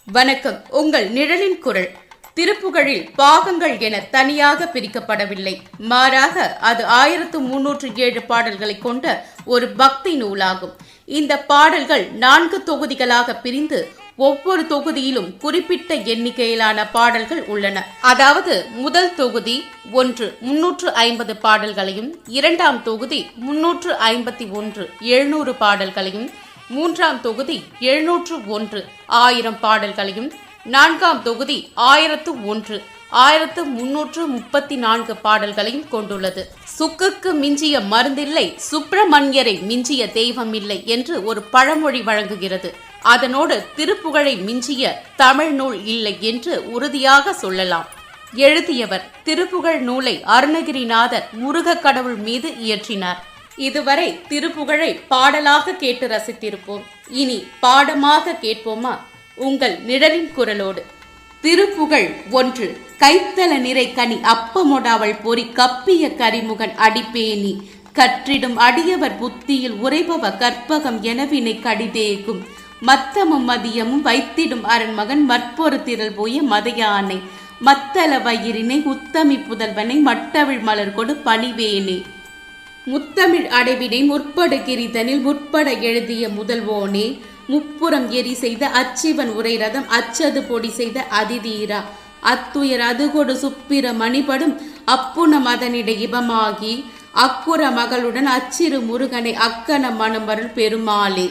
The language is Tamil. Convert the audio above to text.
வணக்கம். உங்கள் நிழலின் குரல். திருப்புகழில் பாகங்கள் என தனியாக பிரிக்கப்படவில்லை. மாறாக அது 1307 பாடல்களை கொண்ட ஒரு பக்தி நூலாகும். இந்த பாடல்கள் 4 தொகுதிகளாக பிரிந்து ஒவ்வொரு தொகுதியிலும் குறிப்பிட்ட எண்ணிக்கையிலான பாடல்கள் உள்ளன. அதாவது முதல் தொகுதி 1 350 பாடல்களையும், இரண்டாம் தொகுதி 351 700 பாடல்களையும், மூன்றாம் தொகுதி 701 1000 பாடல்களையும், நான்காம் தொகுதி 1001 1334 பாடல்களையும் கொண்டுள்ளது. சுக்குக்கு மிஞ்சிய மருந்தில்லை, சுப்பிரமணியரை மிஞ்சிய தெய்வம் இல்லை என்று ஒரு பழமொழி வழங்குகிறது. அதனோடு திருப்புகழை மிஞ்சிய தமிழ் நூல் இல்லை என்று உறுதியாக சொல்லலாம். எழுதியவர் திருப்புகழ் நூலை அருணகிரிநாதர் முருக கடவுள் மீது இயற்றினார். இதுவரை திருப்புகழை பாடலாக கேட்டு ரசித்திருப்போம். இனி பாடமாக கேட்போமா? உங்கள் நிழலின் குரலோடு. திருப்புகழ் 1. கைத்தல நிறை கனி அப்பமொடாவள் பொறி கப்பிய கரிமுகன் அடிப்பேணி கற்றிடும் அடியவர் புத்தியில் உரைபவ கற்பகம் எனவினை கடிதேகும் மத்தமும் மதியமும் வைத்திடும் அரண்மகன் மற்பொரு திரள் போய மதையானை மத்தள வயிறினை உத்தமி புதல்வனை மட்டவிழ் மலர் கொடு பணிவேனே முத்தமிழ் அடைவினை முற்படுகிரிதனில் முற்பட எழுதிய முதல்வோனே முப்புறம் எரி செய்த அச்சிவன் உரை ரதம் அச்சது பொடி செய்த அதிதீரா அத்துயர் அதுகொடு சுப்பிர மணிபடும் அப்புன மதனிட இபமாகி அக்குற மகளுடன் அச்சிறு முருகனை அக்கன மணமருள் பெருமாளே.